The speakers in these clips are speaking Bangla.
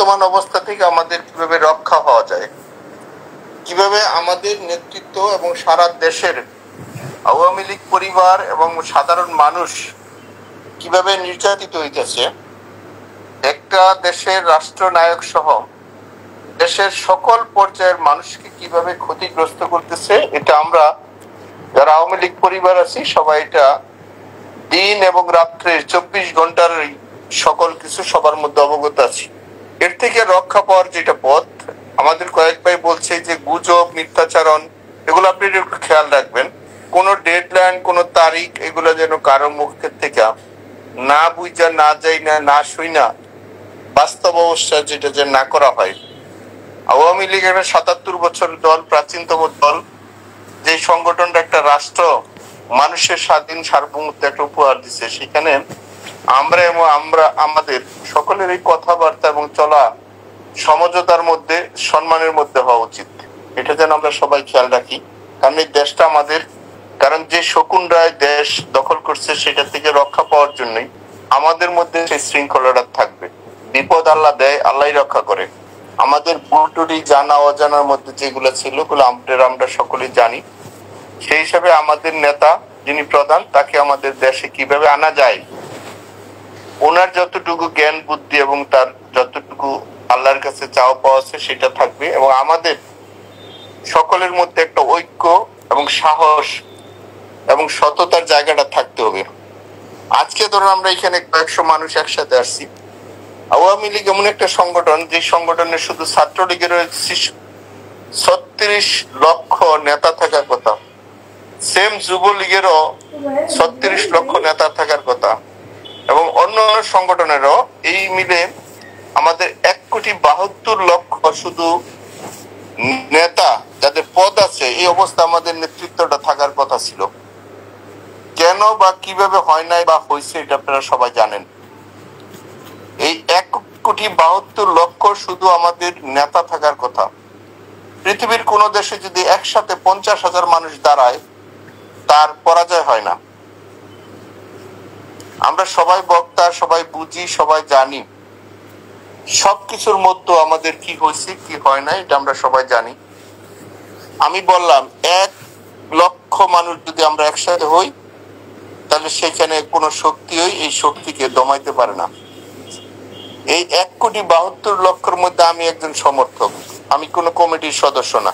বর্তমান অবস্থা থেকে আমাদের কিভাবে রক্ষা হওয়া যায়, কিভাবে আমাদের নেতৃত্ব এবং সারা দেশের আওয়ামী লীগ পরিবার এবং সাধারণ মানুষ কিভাবে নির্যাতিত হইতেছে, একটা দেশের রাষ্ট্রনায়ক সহ দেশের সকল পর্যায়ের মানুষকে কিভাবে ক্ষতিগ্রস্ত করতেছে, এটা আমরা যারা আওয়ামী লীগ পরিবার আছি সবাই এটা দিন এবং রাত্রে 24 ঘন্টার সকল কিছু সবার মধ্যে অবগত আছি। এর থেকে রক্ষা পাওয়ার যেটা পথ, আমাদের কয়েক ভাই বলছে যে গুজব, মিথ্যাচারণ, এগুলো আপনি একটু খেয়াল রাখবেন। কোন ডেডলাইন, কোন তারিখ, এগুলো যেন কারো মুখের থেকে না বুঝা, না যাই না, না শুই না, বাস্তব অবস্থা যেটা যে না করা হয়। আওয়ামী লীগ একটা 77 বছর দল, প্রাচীনতম দল, যে সংগঠনটা একটা রাষ্ট্র মানুষের স্বাধীন সার্বভৌমত্ব একটা উপহার দিচ্ছে, সেখানে আমরা আমাদের সকলের এই কথাবার্তা এবং চলা সমঝোতার মধ্যে, সম্মানের মধ্যে হওয়া উচিত। এটা যেন আমরা সবাই খেয়াল রাখি, কারণ এই দেশটা আমাদের। কারণ যে শকুন রায় দেশ দখল করছে, সেটা থেকে রক্ষা পাওয়ার জন্যই আমাদের মধ্যে সেই শৃঙ্খলাটা থাকবে। বিপদ আল্লাহ দেয়, আল্লাহই রক্ষা করে। আমাদের ভুলটুটি জানা অজানার মধ্যে যেগুলো ছিল, ওগুলো আমরা সকলেই জানি। সেই হিসাবে আমাদের নেতা যিনি প্রধান, তাকে আমাদের দেশে কিভাবে আনা যায়, ওনার যতটুকু জ্ঞান বুদ্ধি এবং তার যতটুকু আল্লাহর কাছে চাওয়া পাওয়া আছে সেটা থাকবে, এবং আমাদের সকলের মধ্যে একটা ঐক্য এবং সাহস এবং সততার জায়গাটা থাকতে হবে। আজকে ধরুন আমরা এখানে কয়েকশো মানুষ একসাথে আসছি। আওয়ামী লীগ এমন একটা সংগঠন, যে সংগঠনের শুধু ছাত্রলীগের 36 লক্ষ নেতা থাকার কথা, সেম যুবলীগেরও 36 লক্ষ নেতা থাকার কথা, এবং অন্য সংগঠনেরও এই মিলে আমাদের 1,72,00,000 শুধু নেতা যাদের পদ আছে। এই অবস্থা আমাদের নেতৃত্বটা থাকার কথা ছিল। কেন বা কিভাবে হয় নাই বা হয়েছে, এটা আপনারা সবাই জানেন। এই 1,72,00,000 শুধু আমাদের নেতা থাকার কথা। পৃথিবীর কোন দেশে যদি একসাথে 50,000 মানুষ দাঁড়ায়, তার পরাজয় হয় না। আমরা সবাই বক্তা, সবাই বুঝি, সবাই জানি সবকিছুর মধ্যে আমাদের কি হয়েছে কি হয় না, এটা আমরা সবাই জানি। আমি বললাম 1 লক্ষ মানুষ যদি আমরা একসাথে হই, তাহলে সেখানে কোনো শক্তি এই শক্তিকে দমাইতে পারে না। এই 1,72,00,000 মধ্যে আমি একজন সমর্থক, আমি কোনো কমিটির সদস্য না,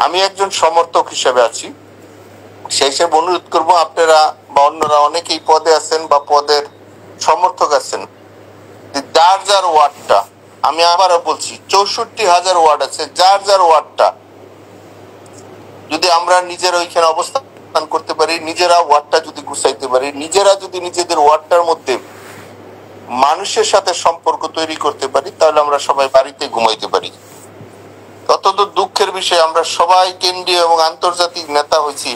আমি একজন সমর্থক হিসেবে আছি। সেই হিসেবে অনুরোধ করবো, আপনারা বা অন্যরা অনেকেই পদে আছেন বা পদের সমর্থক আছেন, যার যার ওয়ার্ডটা, আমি আবারও বলছি 64,000 ওয়ার্ড আছে, যার যার ওয়ার্ডটা যদি আমরা নিজেরা ওইখানে অবস্থান করতে পারি, নিজেরা ওয়ার্ডটা যদি গুছাইতে পারি, নিজেরা যদি নিজেদের ওয়ার্ডটার মধ্যে মানুষের সাথে সম্পর্ক তৈরি করতে পারি, তাহলে আমরা সবাই বাড়িতে ঘুমাইতে পারি। অত্যন্ত দুঃখের বিষয়, আমরা সবাই কেন্দ্রীয় এবং আন্তর্জাতিক নেতা হয়েছি,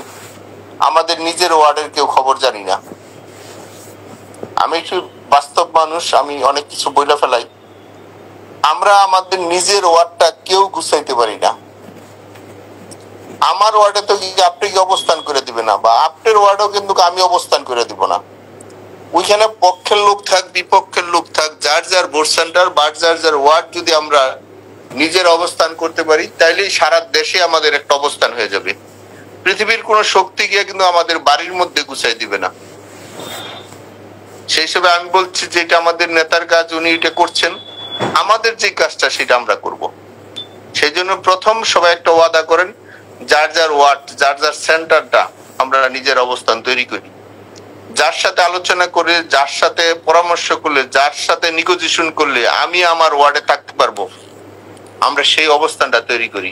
আমাদের নিজের ওয়ার্ডের কেউ খবর জানি না। আমি একটু বাস্তব মানুষ, আমি অনেক কিছু বইলা ফেলাই। আমরা আমাদের নিজের ওয়ার্ডটা কেউ গুছাইতে পারি না। আমার ওয়ার্ডে তো আপনি কি অবস্থান করে দিবে না, বা আপনার ওয়ার্ডেও কিন্তু আমি অবস্থান করে দিব না। ওইখানে পক্ষের লোক থাক, বিপক্ষের লোক থাক, যার যার ভোট সেন্টার বা যার যার ওয়ার্ড যদি আমরা নিজের অবস্থান করতে পারি, তাইলেই সারা দেশে আমাদের একটা অবস্থান হয়ে যাবে। পৃথিবীর কোন শক্তি গিয়ে কিন্তু আমাদের বাড়ির মধ্যে গুছাই দিবে না। সেই হিসেবে আমি বলছি যে এটা আমাদের নেতার কাজ, উনি এটা করছেন। আমাদের যে কাজটা সেটা আমরা করব। সেই জন্য প্রথম সবাই একটা ওয়াদা করেন, যার যার ওয়ার্ড, যার যার সেন্টারটা আমরা নিজের অবস্থান তৈরি করি। যার সাথে আলোচনা করে, যার সাথে পরামর্শ করলে, যার সাথে নিগোজিয়েশন করলে আমি আমার ওয়ার্ডে থাকতে পারবো, আমরা সেই অবস্থানটা তৈরি করি।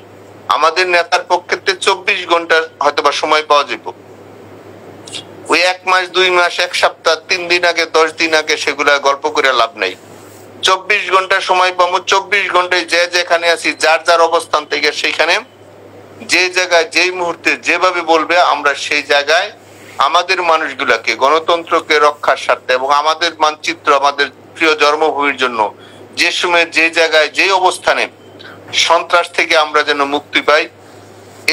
আমাদের নেতার পক্ষে 24 ঘন্টা হয়তো বা সময় পাওয়া যাব। ওই 1 মাস, 2 মাস, 1 সপ্তাহ, 3 দিন আগে, 10 দিন আগে সেগুলা গল্প করে লাভ নাই। 24 ঘন্টা সময় পাবো। 24 ঘন্টায় যে যেখানে আছি, যার যার অবস্থান থেকে সেখানে যে জায়গায় যেই মুহূর্তে যেভাবে বলবে, আমরা সেই জায়গায় আমাদের মানুষগুলাকে, গণতন্ত্রকে রক্ষার স্বার্থে এবং আমাদের মানচিত্র, আমাদের প্রিয় জন্মভূমির জন্য যে সময় যে জায়গায় যে অবস্থানে সন্ত্রাস থেকে আমরা যেন মুক্তি পাই।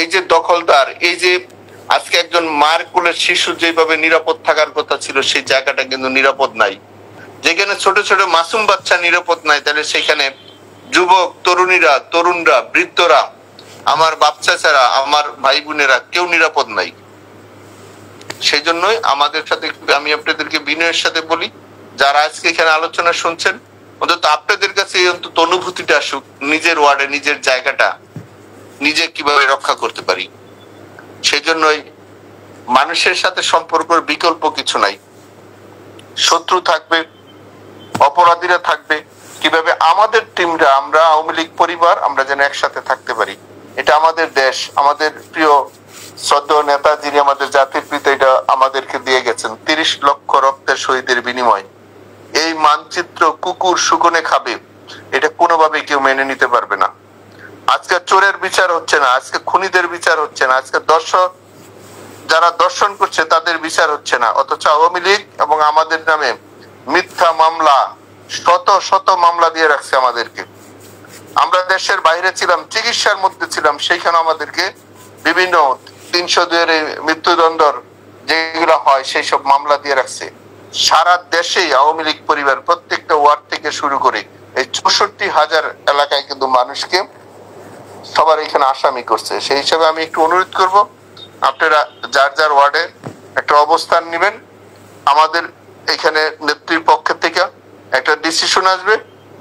এই যে দখলদার, এই যে আজকে একজন মার কোলের শিশু যেভাবে নিরাপদ থাকার কথা ছিল, সেই জায়গাটা কিন্তু নিরাপদ নাই। যেখানে ছোট ছোট মাসুম বাচ্চা নিরাপদ নাই, তাহলে সেখানে যুবক তরুণীরা, তরুণরা, বৃদ্ধরা, আমার বাচ্চারা, আমার ভাই বোনেরা কেউ নিরাপদ নাই। সেই জন্যই আমাদের সাথে আমি আপনাদেরকে বিনয়ের সাথে বলি, যারা আজকে এখানে আলোচনা শুনছেন, অন্তত আপনাদের কাছে অন্তত অনুভূতিটা আসুক, নিজের ওয়ার্ডে নিজের জায়গাটা নিজে কিভাবে রক্ষা করতে পারি। সেই জন্যই মানুষের সাথে সম্পর্কের বিকল্প কিছু নাই। শত্রু থাকবে, অপরাধীরা থাকবে, কিভাবে আমাদের টিমরা, আমরা আওয়ামী লীগ পরিবার, আমরা যেন একসাথে থাকতে পারি। এটা আমাদের দেশ, আমাদের প্রিয় শ্রদ্ধেয় নেতা যিনি আমাদের জাতির পিতা, এটা আমাদেরকে দিয়ে গেছেন 30 লক্ষ রক্তের শহীদের বিনিময়। এই মানচিত্র কুকুর শুকনে খাবে, এটা কোনোভাবে কেউ মেনে নিতে পারবে না। আজকে চোরের বিচার হচ্ছে না, আজকে খুনিদের বিচার হচ্ছে না, আজকে যারা দর্শন করছে তাদের বিচার হচ্ছে না, অথচ আওয়ামী লীগ এবং আমাদের নামে মিথ্যা মামলা, শত শত মামলা দিয়ে রাখছে আমাদেরকে। আমরা দেশের বাইরে ছিলাম, চিকিৎসার মধ্যে ছিলাম, সেইখানে আমাদেরকে বিভিন্ন 302 মৃত্যুদণ্ড যেগুলো হয় সেই সব মামলা দিয়ে রাখছে। সারা দেশেই আওয়ামী লীগ পরিবার প্রত্যেকটা ওয়ার্ড থেকে শুরু করে এই 64,000 এলাকায় কিন্তু মানুষকে সবার এখানে আসামি করছে। সেই হিসাবে আমি একটু অনুরোধ করব, আপনারা যার যার ওয়ার্ডে একটা অবস্থান নেবেন। আমাদের এখানে নেত্রীর পক্ষ থেকে একটা ডিসিশন আসবে,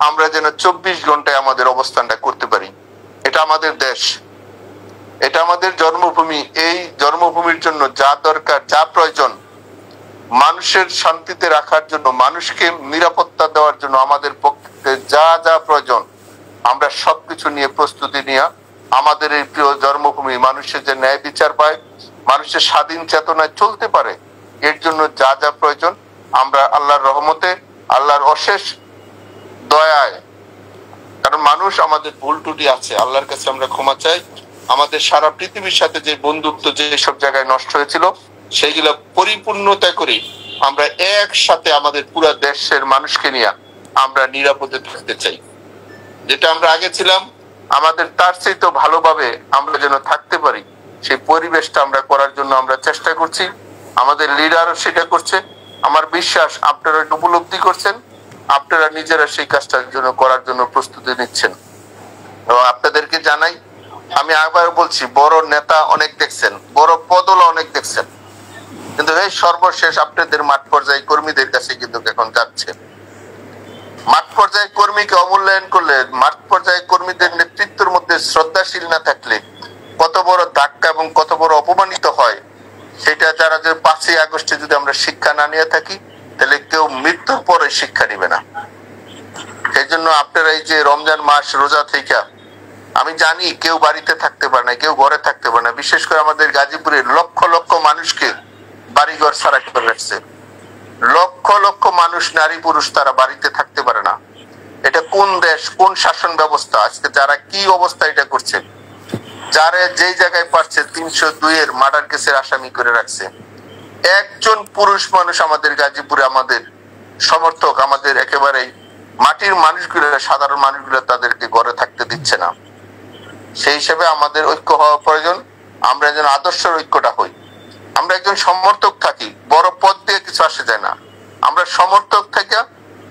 আমরা যেন 24 ঘন্টায় আমাদের অবস্থানটা করতে পারি। এটা আমাদের দেশ, এটা আমাদের জন্মভূমি। এই জন্মভূমির জন্য যা দরকার, যা প্রয়োজন, মানুষের শান্তিতে রাখার জন্য, মানুষকে নিরাপত্তা দেওয়ার জন্য আমাদের পক্ষে যা যা প্রয়োজন, আমরা সবকিছু নিয়ে প্রস্তুতি নিয়ে আমাদের এই প্রিয় জন্মভূমি মানুষের যে ন্যায় বিচার পায়, মানুষের স্বাধীন চেতনায় চলতে পারে, এর জন্য যা যা প্রয়োজন আমরা আল্লাহর রহমতে, আল্লাহর অশেষ দয়ায়, কারণ মানুষ আমাদের ভুল ত্রুটি আছে, আল্লাহর কাছে আমরা ক্ষমা চাই। আমাদের সারা পৃথিবীর সাথে যে বন্ধুত্ব যে সব জায়গায় নষ্ট হয়েছিল, সেইগুলো পরিপূর্ণতা করে আমরা একসাথে আমাদের পুরো দেশের মানুষকে নিয়ে আমরা নিরাপদে থাকতে চাই। যেটা আমরা আগে ছিলাম, আমাদের তার চেয়ে তো ভালোভাবে আমরা যেন থাকতে পারি, সেই পরিবেশটা আমরা করার জন্য আমরা চেষ্টা করছি। আমাদের লিডারও সেটা করছে। আমার বিশ্বাস আপনারা এটা উপলব্ধি করছেন, আপনারা নিজেরা সেই কাজটার জন্য করার জন্য প্রস্তুতি নিচ্ছেন। আপনাদেরকে জানাই, আমি আবার বলছি, বড় নেতা অনেক দেখছেন, বড় পদলা অনেক দেখছেন, কিন্তু এই সর্বশেষ আপনাদের মাঠ পর্যায়ে কর্মীদের কাছে কিন্তু এখন যাচ্ছে। মাঠ পর্যায়ে কর্মীকে অমূল্যায়ন করলে, মাঠ পর্যায়ে কর্মীদের নেতৃত্বের মধ্যে শ্রদ্ধাশীল না থাকলে কত বড় ধাক্কা এবং কত বড় অপমানিত হয়, সেটা যারা যে 5ই আগস্টে যদি আমরা শিক্ষা না নিয়ে থাকি, তাহলে কেউ মৃত্যুর পরে শিক্ষা নিবে না। সেই জন্য আপনারা এই যে রমজান মাস রোজা থেকে, আমি জানি কেউ বাড়িতে থাকতে পারে না, কেউ ঘরে থাকতে পারে না। বিশেষ করে আমাদের গাজীপুরের লক্ষ লক্ষ মানুষকে বাড়িঘর ছাড়া করে রাখছে। লক্ষ লক্ষ মানুষ, নারী পুরুষ, তারা বাড়িতে থাকতে পারে না। এটা কোন দেশ, কোন শাসন ব্যবস্থা? আজকে যারা কি অবস্থা এটা করছে, যারা যেই জায়গায় পারছে 302 মার্ডার কেসের আসামি করে রাখছে। একজন পুরুষ মানুষ আমাদের গাজীপুরে, আমাদের সমর্থক, আমাদের একেবারেই মাটির মানুষগুলো, সাধারণ মানুষগুলো তাদেরকে ঘরে থাকতে দিচ্ছে না। সেই হিসেবে আমাদের ঐক্য হওয়া প্রয়োজন। আমরা যেন আদর্শের ঐক্যটা হই। আমরা একজন সমর্থক থাকি, বড় পদ দিয়ে কিছু আসে যায় না। আমরা সমর্থক থেকে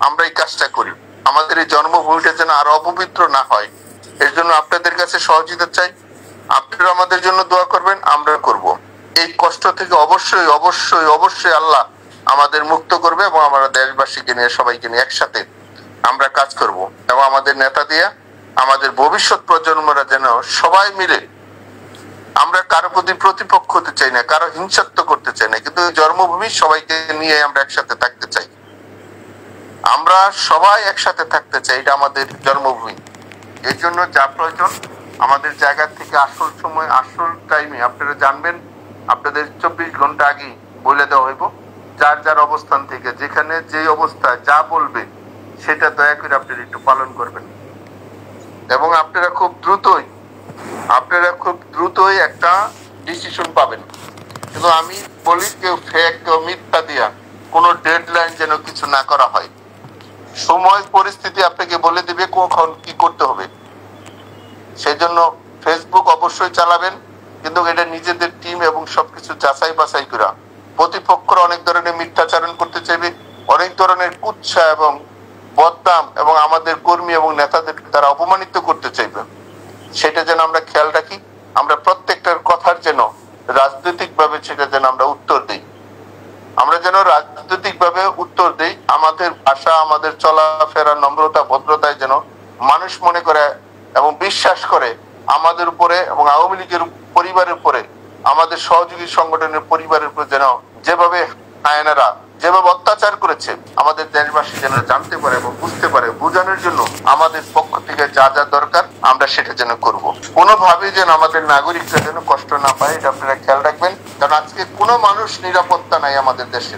আমরা এই কাজটা করি, আমাদের এই জন্মভূমিটা যেন আরো অপবিত্র না হয়। এর জন্য আপনাদের কাছে সহযোগিতা চাই। আপনারা আমাদের জন্য দোয়া করবেন, আমরা করব। এই কষ্ট থেকে অবশ্যই অবশ্যই অবশ্যই আল্লাহ আমাদের মুক্ত করবে, এবং আমরা দেশবাসীকে নিয়ে, সবাইকে নিয়ে একসাথে আমরা কাজ করব। এবং আমাদের নেতা দিয়ে আমাদের ভবিষ্যৎ প্রজন্মরা যেন সবাই মিলে, আমরা কারো প্রতি প্রতিপক্ষ হতে চাই না, কারো হিংসাত্ব করতে চাই না, কিন্তু জন্মভূমি সবাইকে নিয়ে আমরা একসাথে থাকতে চাই। আমরা সবাই একসাথে থাকতে চাই, এটা আমাদের জন্মভূমি। এর জন্য যা প্রয়োজন আমাদের জায়গা থেকে আসল সময়, আসল টাইমে আপনারা জানবেন, আপনাদের 24 ঘন্টা আগে বলে দেওয়া হইব। যার যার অবস্থান থেকে যেখানে যে অবস্থায় যা বলবে সেটা দয়া করে আপনারা একটু পালন করবেন। এবং আপনারা খুব দ্রুতই একটা ডিসিশন পাবেন। কিন্তু আমি বলি, কেউ ফেক, কেউ মিথ্যা দিয়া কোনো ডেডলাইন যেন কিছু না করা হয়। সময় পরিস্থিতি আপনাকে বলে দিবে কখন কি করতে হবে। সেই জন্য ফেসবুক অবশ্যই চালাবেন, কিন্তু এটা নিজেদের টিম এবং সবকিছু যাচাই বাছাই করা। প্রতিপক্ষরা অনেক ধরনের মিথ্যাচারণ করতে চাইবে, অনেক ধরনের কুৎসা এবং বদনাম এবং আমাদের কর্মী এবং নেতাদের তারা অপমানিত করতে চাইবে, সেটা যেন আমরা খেয়াল রাখি। আমরা প্রত্যেকটার কথার যেন রাজনৈতিক ভাবে সেটা যেন আমরা উত্তর দিই, আমরা যেন রাজনৈতিক ভাবে উত্তর দিই। আমাদের ভাষা, আমাদের চলাফেরা, নম্রতা, ভদ্রতায় যেন মানুষ মনে করে এবং বিশ্বাস করে আমাদের উপরে এবং আওয়ামী লীগের পরিবারের উপরে, আমাদের সহযোগী সংগঠনের পরিবারের উপরে যেন যেভাবে হায়নারা যেভাবে অত্যাচার করেছে, আমাদের দেশবাসী যেন জানতে পারে এবং বুঝতে পারে। বোঝানোর জন্য আমাদের পক্ষ থেকে যা যা দরকার আমরা সেটা যেন করব। কোনোভাবে যেন আমাদের নাগরিকরা যেন কষ্ট না পায়, এটা আপনারা খেয়াল রাখবেন। কারণ আজকে কোনো মানুষ নিরাপত্তা নাই আমাদের দেশে।